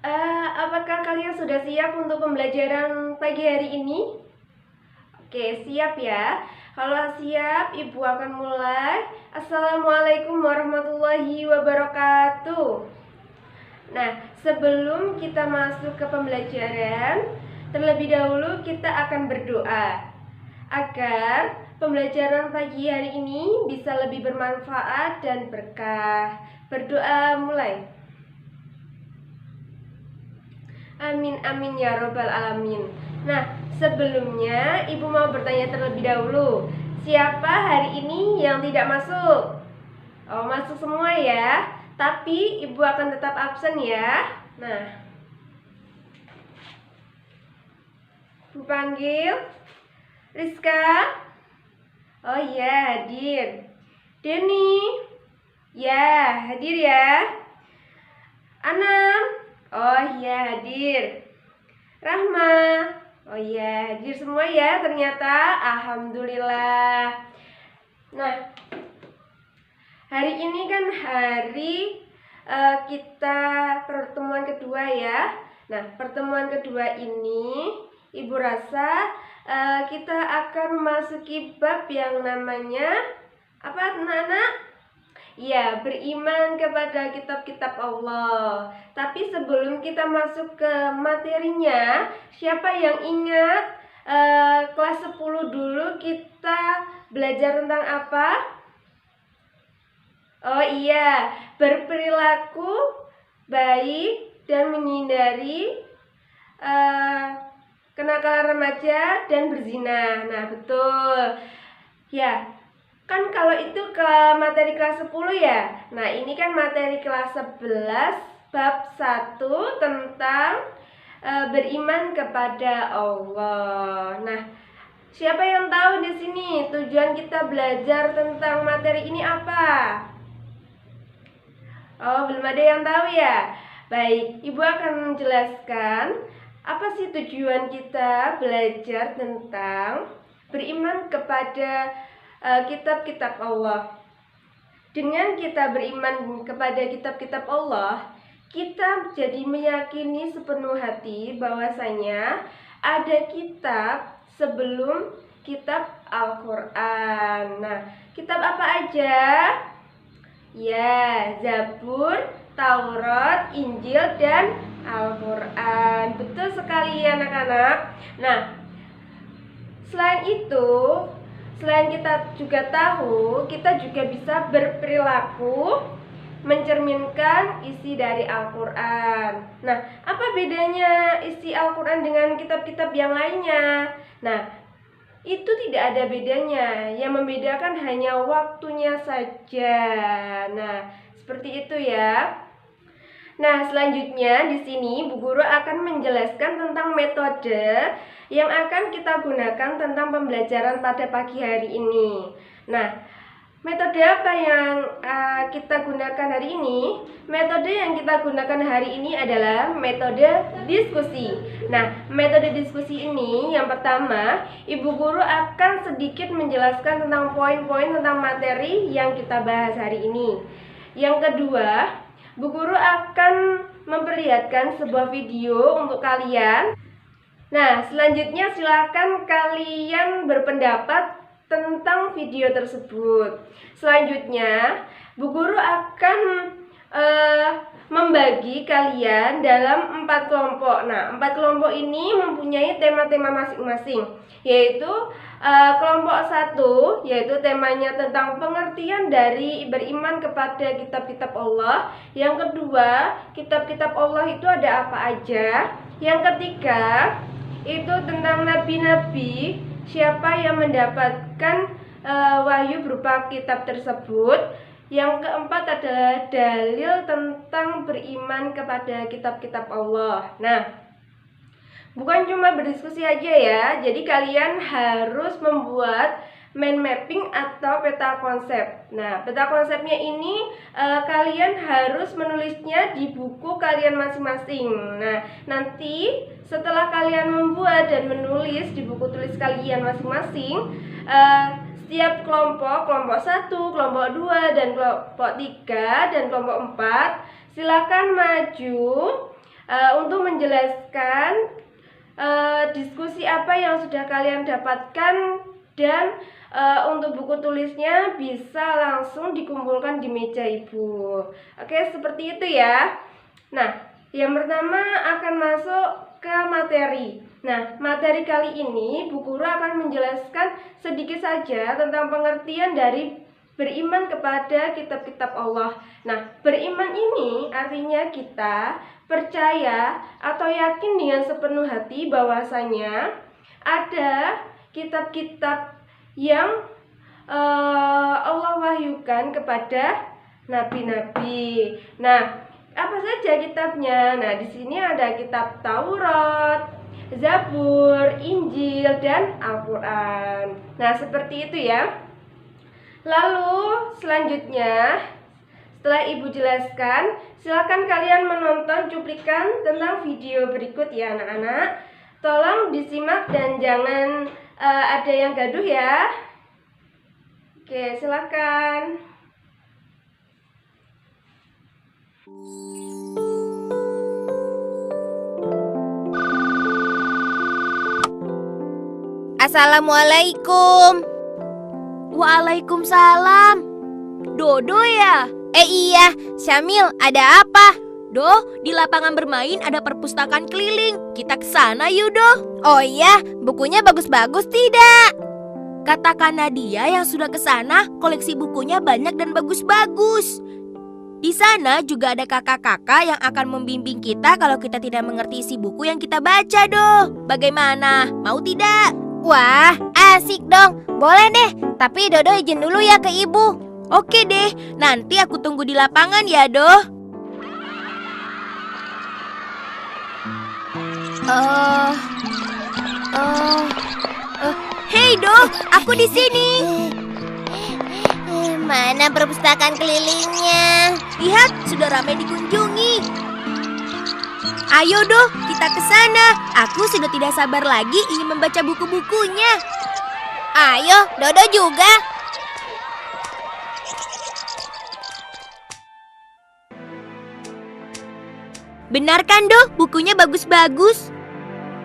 Apakah kalian sudah siap untuk pembelajaran pagi hari ini? Oke, siap ya. Kalau siap, Ibu akan mulai. Assalamualaikum warahmatullahi wabarakatuh. Nah, sebelum kita masuk ke pembelajaran, terlebih dahulu kita akan berdoa agar pembelajaran pagi hari ini bisa lebih bermanfaat dan berkah. Berdoa mulai. Amin amin ya robbal alamin. Nah, sebelumnya Ibu mau bertanya terlebih dahulu, siapa hari ini yang tidak masuk? Oh, masuk semua ya. Tapi Ibu akan tetap absen ya. Nah, Ibu panggil Rizka. Oh iya, hadir. Denny. Ya, hadir ya. Anam. Oh iya, hadir. Rahma. Oh iya, hadir semua ya ternyata. Alhamdulillah. Nah, hari ini kan hari kita pertemuan kedua ya. Nah, pertemuan kedua ini Ibu rasa kita akan masuki bab yang namanya apa, anak-anak? Ya, beriman kepada kitab-kitab Allah. Tapi sebelum kita masuk ke materinya, siapa yang ingat kelas 10 dulu kita belajar tentang apa? Oh iya, berperilaku baik dan menghindari kenakalan remaja dan berzina. Nah, betul. Ya, kan kalau itu ke materi kelas 10 ya. Nah, ini kan materi kelas 11 bab 1 tentang beriman kepada Allah. Nah, siapa yang tahu di sini tujuan kita belajar tentang materi ini apa? Oh, belum ada yang tahu ya? Baik, Ibu akan menjelaskan apa sih tujuan kita belajar tentang beriman kepada kitab-kitab Allah. Dengan kita beriman kepada kitab-kitab Allah, kita jadi meyakini sepenuh hati bahwasanya ada kitab sebelum kitab Al-Quran. Nah, kitab apa aja? Ya, Zabur, Taurat, Injil, dan Al-Quran. Betul sekali anak-anak. Nah, selain itu, selain kita juga tahu, kita juga bisa berperilaku mencerminkan isi dari Al-Quran. Nah, apa bedanya isi Al-Quran dengan kitab-kitab yang lainnya? Nah, itu tidak ada bedanya. Yang membedakan hanya waktunya saja. Nah, seperti itu ya. Nah, selanjutnya di sini Bu Guru akan menjelaskan tentang metode yang akan kita gunakan tentang pembelajaran pada pagi hari ini. Nah, metode apa yang kita gunakan hari ini? Metode yang kita gunakan hari ini adalah metode diskusi. Nah, metode diskusi ini yang pertama, Ibu Guru akan sedikit menjelaskan tentang poin-poin tentang materi yang kita bahas hari ini. Yang kedua, Bu Guru akan memperlihatkan sebuah video untuk kalian. Nah, selanjutnya silakan kalian berpendapat tentang video tersebut. Selanjutnya, Bu Guru akan membagi kalian dalam 4 kelompok. Nah, 4 kelompok ini mempunyai tema-tema masing-masing, yaitu kelompok 1 yaitu temanya tentang pengertian dari beriman kepada kitab-kitab Allah. Yang kedua, kitab-kitab Allah itu ada apa aja. Yang ketiga, itu tentang nabi-nabi, siapa yang mendapatkan wahyu berupa kitab tersebut. Yang keempat adalah dalil tentang beriman kepada kitab-kitab Allah. Nah, bukan cuma berdiskusi aja ya, jadi kalian harus membuat mind mapping atau peta konsep. Nah, peta konsepnya ini kalian harus menulisnya di buku kalian masing-masing. Nah, nanti setelah kalian membuat dan menulis di buku tulis kalian masing-masing, setiap kelompok 1, kelompok 2, dan kelompok 3, dan kelompok 4 silakan maju untuk menjelaskan diskusi apa yang sudah kalian dapatkan, dan untuk buku tulisnya bisa langsung dikumpulkan di meja ibu. Oke, seperti itu ya. Nah, yang pertama akan masuk ke materi. Nah, materi kali ini Bu Guru akan menjelaskan sedikit saja tentang pengertian dari beriman kepada kitab-kitab Allah. Nah, beriman ini artinya kita percaya atau yakin dengan sepenuh hati bahwasanya ada kitab-kitab yang Allah wahyukan kepada nabi-nabi. Nah, apa saja kitabnya? Nah, di sini ada kitab Taurat, Zabur, Injil, dan Al-Quran. Nah, seperti itu ya. Lalu selanjutnya, setelah Ibu jelaskan, silakan kalian menonton cuplikan tentang video berikut ya anak-anak. Tolong disimak dan jangan ada yang gaduh ya. Oke, silakan. Assalamualaikum. Waalaikumsalam. Dodo ya? Iya, Syamil, ada apa? Do, di lapangan bermain ada perpustakaan keliling. Kita ke sana yuk, Do. Oh iya, bukunya bagus-bagus tidak? Katakan Nadia yang sudah ke sana, koleksi bukunya banyak dan bagus-bagus. Di sana juga ada kakak-kakak yang akan membimbing kita kalau kita tidak mengerti isi buku yang kita baca, Do. Bagaimana? Mau tidak? Wah, asik dong. Boleh deh, tapi Dodo izin dulu ya ke ibu. Oke deh, nanti aku tunggu di lapangan ya, Do. Hei, Do, aku di sini. Mana perpustakaan kelilingnya? Lihat, sudah ramai dikunjungi. Ayo, Do, kita ke sana. Aku sudah tidak sabar lagi ingin membaca buku-bukunya. Ayo, Dodo juga. Benar kan, Do? Bukunya bagus-bagus.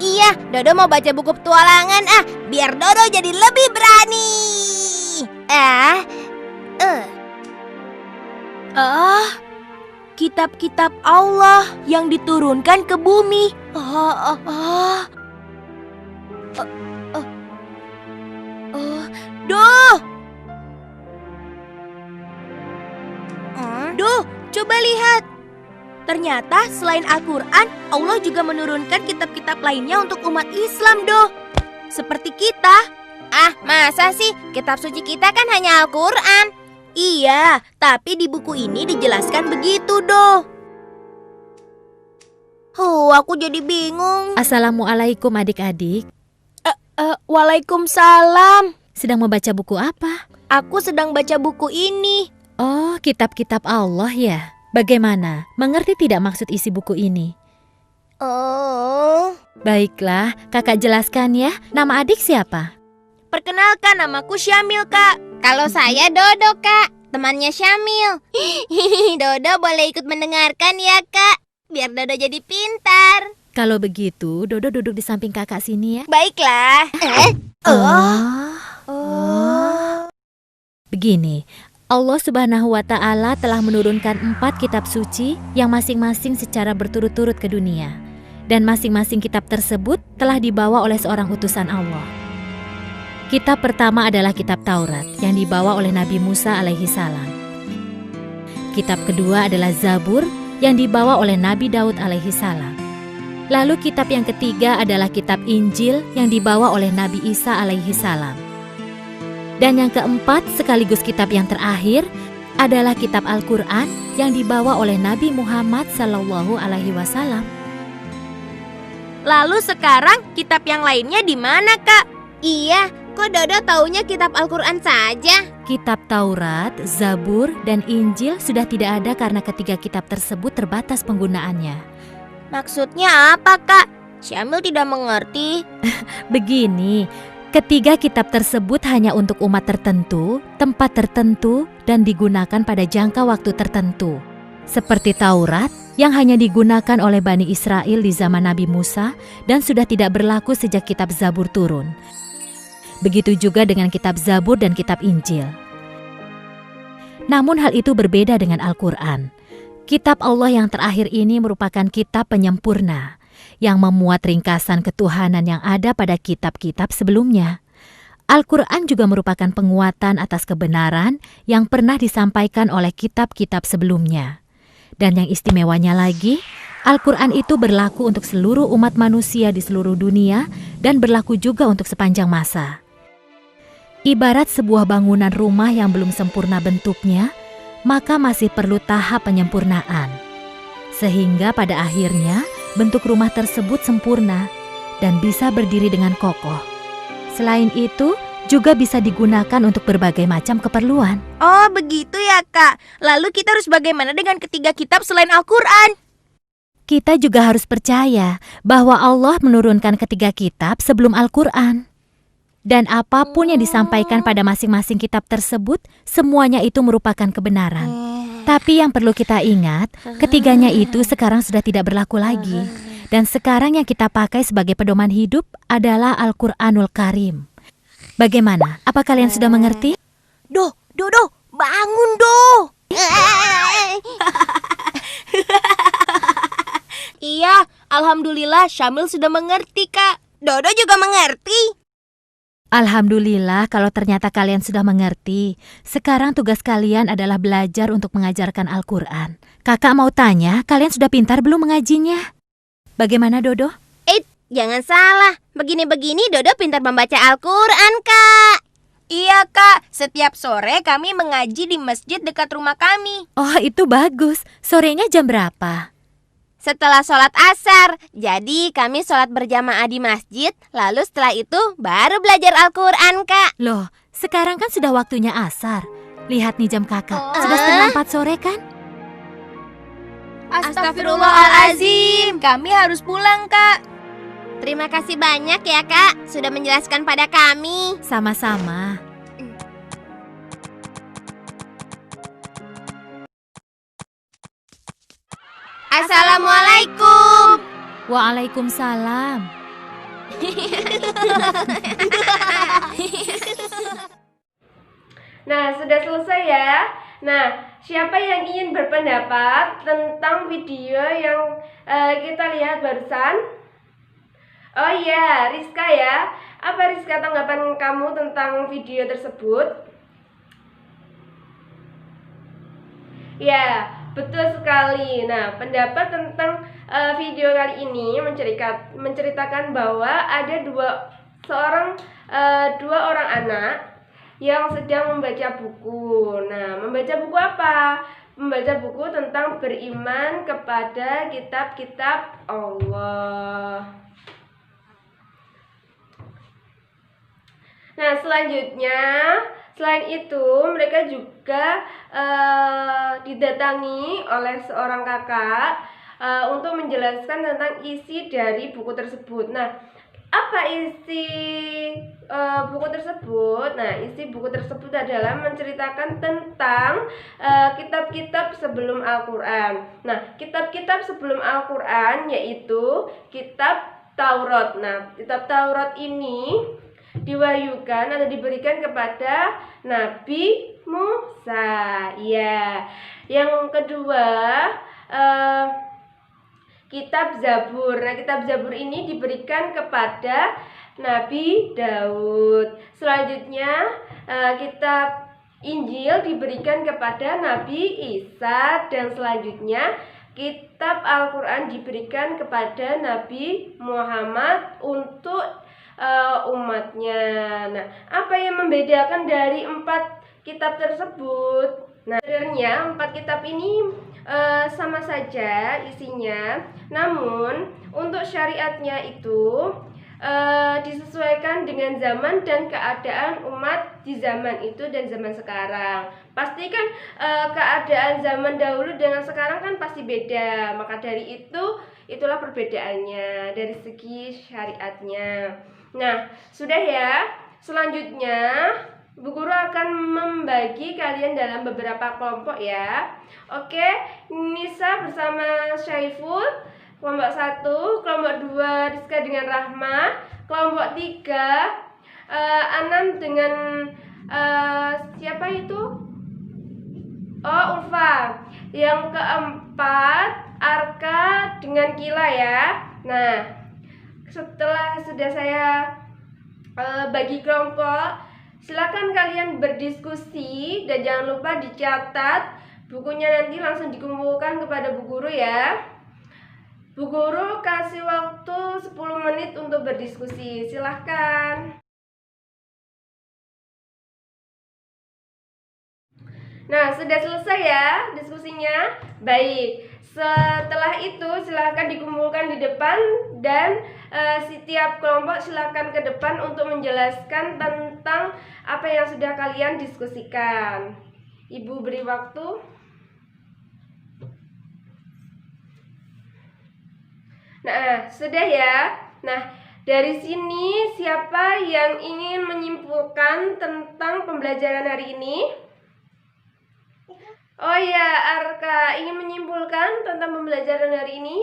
Iya, Dodo mau baca buku petualangan biar Dodo jadi lebih berani. Kitab-kitab Allah yang diturunkan ke bumi. Do, coba lihat. Ternyata selain Al-Quran, Allah juga menurunkan kitab-kitab lainnya untuk umat Islam, Do. Seperti kita. Masa sih? Kitab suci kita kan hanya Al-Quran. Iya, tapi di buku ini dijelaskan begitu, Do. Aku jadi bingung. Assalamualaikum adik-adik. Waalaikumsalam. Sedang membaca buku apa? Aku sedang baca buku ini. Oh, kitab-kitab Allah ya. Bagaimana? Mengerti tidak maksud isi buku ini? Baiklah, kakak jelaskan ya. Nama adik siapa? Perkenalkan, namaku Syamil, Kak. Kalau saya Dodo, Kak. Temannya Syamil. Dodo boleh ikut mendengarkan ya, Kak. Biar Dodo jadi pintar. Kalau begitu, Dodo duduk di samping kakak sini ya. Baiklah. Begini, Allah Subhanahu wa Ta'ala telah menurunkan 4 kitab suci yang masing-masing secara berturut-turut ke dunia. Dan masing-masing kitab tersebut telah dibawa oleh seorang utusan Allah. Kitab pertama adalah kitab Taurat yang dibawa oleh Nabi Musa alaihi salam. Kitab kedua adalah Zabur yang dibawa oleh Nabi Daud alaihi salam. Lalu kitab yang ketiga adalah kitab Injil yang dibawa oleh Nabi Isa alaihi salam. Dan yang keempat sekaligus kitab yang terakhir adalah kitab Al-Quran yang dibawa oleh Nabi Muhammad sallallahu alaihi wasallam. Lalu sekarang kitab yang lainnya di mana, Kak? Iya, kok Dodo taunya kitab Al-Quran saja? Kitab Taurat, Zabur, dan Injil sudah tidak ada karena ketiga kitab tersebut terbatas penggunaannya. Maksudnya apa, Kak? Syamil tidak mengerti. Begini, ketiga kitab tersebut hanya untuk umat tertentu, tempat tertentu, dan digunakan pada jangka waktu tertentu. Seperti Taurat, yang hanya digunakan oleh Bani Israel di zaman Nabi Musa dan sudah tidak berlaku sejak kitab Zabur turun. Begitu juga dengan kitab Zabur dan kitab Injil. Namun hal itu berbeda dengan Al-Quran. Kitab Allah yang terakhir ini merupakan kitab penyempurna yang memuat ringkasan ketuhanan yang ada pada kitab-kitab sebelumnya. Al-Quran juga merupakan penguatan atas kebenaran yang pernah disampaikan oleh kitab-kitab sebelumnya. Dan yang istimewanya lagi, Al-Quran itu berlaku untuk seluruh umat manusia di seluruh dunia dan berlaku juga untuk sepanjang masa. Ibarat sebuah bangunan rumah yang belum sempurna bentuknya, maka masih perlu tahap penyempurnaan. Sehingga pada akhirnya bentuk rumah tersebut sempurna dan bisa berdiri dengan kokoh. Selain itu, juga bisa digunakan untuk berbagai macam keperluan. Oh, begitu ya, Kak. Lalu kita harus bagaimana dengan ketiga kitab selain Al-Quran? Kita juga harus percaya bahwa Allah menurunkan ketiga kitab sebelum Al-Quran. Dan apapun yang disampaikan pada masing-masing kitab tersebut, semuanya itu merupakan kebenaran. Tapi yang perlu kita ingat, ketiganya itu sekarang sudah tidak berlaku lagi. Dan sekarang yang kita pakai sebagai pedoman hidup adalah Al-Quranul Karim. Bagaimana? Apa kalian sudah mengerti? Doh, bangun doh. Iya, alhamdulillah Syamil sudah mengerti, Kak. Dodo juga mengerti. Alhamdulillah kalau ternyata kalian sudah mengerti. Sekarang tugas kalian adalah belajar untuk mengajarkan Al-Quran. Kakak mau tanya, kalian sudah pintar belum mengajinya? Bagaimana, Dodo? Jangan salah, begini-begini Dodo pintar membaca Al-Quran, Kak. Iya, Kak. Setiap sore kami mengaji di masjid dekat rumah kami. Oh, itu bagus. Sorenya jam berapa? Setelah sholat asar, jadi kami sholat berjamaah di masjid, lalu setelah itu baru belajar Al-Quran, Kak. Loh, sekarang kan sudah waktunya asar. Lihat nih jam kakak, sudah setengah 4 sore kan? Astagfirullahalazim, kami harus pulang, Kak. Terima kasih banyak ya, Kak, sudah menjelaskan pada kami. Sama-sama. Assalamualaikum. Waalaikumsalam. Nah, sudah selesai ya. Nah, siapa yang ingin berpendapat tentang video yang kita lihat barusan? Oh iya, Rizka ya. Apa Rizka tanggapan kamu tentang video tersebut? Ya, betul sekali. Nah, pendapat tentang video kali ini menceritakan bahwa ada dua orang anak yang sedang membaca buku. Nah, membaca buku apa? Membaca buku tentang beriman kepada kitab-kitab Allah. Nah, selanjutnya, selain itu mereka juga didatangi oleh seorang kakak untuk menjelaskan tentang isi dari buku tersebut. Nah, apa isi buku tersebut? Nah, isi buku tersebut adalah menceritakan tentang kitab-kitab sebelum Al-Quran. Nah, kitab-kitab sebelum Al-Quran yaitu kitab Taurat. Nah, kitab Taurat ini diwahyukan atau diberikan kepada Nabi Musa. Ya. Yang kedua, kitab Zabur. Nah, kitab Zabur ini diberikan kepada Nabi Daud. Selanjutnya, kitab Injil diberikan kepada Nabi Isa, dan selanjutnya kitab Al-Quran diberikan kepada Nabi Muhammad untuk umatnya. Nah, apa yang membedakan dari 4 kitab tersebut? Nah, sebenarnya 4 kitab ini sama saja isinya, namun untuk syariatnya itu disesuaikan dengan zaman dan keadaan umat di zaman itu dan zaman sekarang. Pasti kan keadaan zaman dahulu dengan sekarang kan pasti beda. Maka dari itulah perbedaannya dari segi syariatnya. Nah, sudah ya. Selanjutnya Bu Guru akan membagi kalian dalam beberapa kelompok ya. Oke, Nisa bersama Syaiful, kelompok 1, kelompok 2 Rizka dengan Rahma, kelompok 3 Anam dengan siapa itu? Oh, Ulfa. Yang keempat Arka dengan Kila ya. Nah, setelah sudah saya bagi kelompok, silakan kalian berdiskusi dan jangan lupa dicatat bukunya, nanti langsung dikumpulkan kepada Bu Guru ya. Bu Guru kasih waktu 10 menit untuk berdiskusi. Silahkan. Nah, sudah selesai ya diskusinya? Baik. Setelah itu silahkan dikumpulkan di depan dan setiap kelompok silahkan ke depan untuk menjelaskan tentang apa yang sudah kalian diskusikan. Ibu beri waktu. Nah, sudah ya. Nah, dari sini siapa yang ingin menyimpulkan tentang pembelajaran hari ini? Oh ya, Arka ingin menyimpulkan tentang pembelajaran hari ini?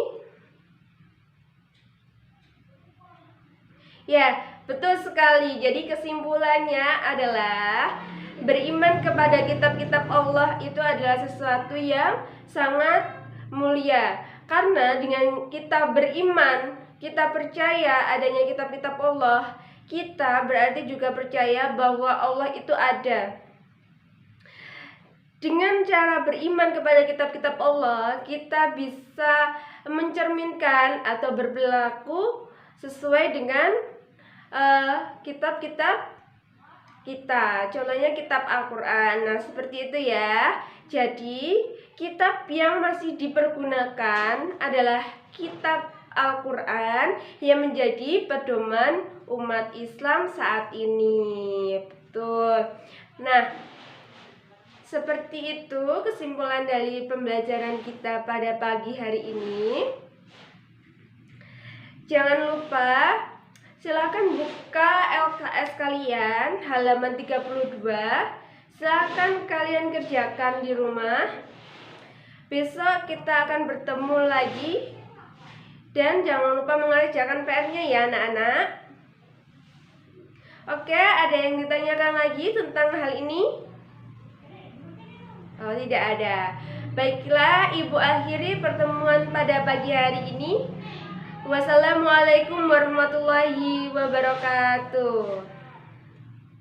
Ya, betul sekali. Jadi kesimpulannya adalah beriman kepada kitab-kitab Allah itu adalah sesuatu yang sangat mulia. Karena dengan kita beriman, kita percaya adanya kitab-kitab Allah, kita berarti juga percaya bahwa Allah itu ada. Dengan cara beriman kepada kitab-kitab Allah, kita bisa mencerminkan atau berperilaku sesuai dengan kitab-kitab kita. Contohnya kitab Al-Quran. Nah, seperti itu ya. Jadi, kitab yang masih dipergunakan adalah kitab Al-Quran yang menjadi pedoman umat Islam saat ini. Betul. Nah, seperti itu kesimpulan dari pembelajaran kita pada pagi hari ini. Jangan lupa silakan buka LKS kalian halaman 32. Silakan kalian kerjakan di rumah. Besok kita akan bertemu lagi. Dan jangan lupa mengerjakan PR-nya ya anak-anak. Oke, ada yang ditanyakan lagi tentang hal ini? Oh, tidak ada. Baiklah, Ibu akhiri pertemuan pada pagi hari ini. Wassalamualaikum warahmatullahi wabarakatuh.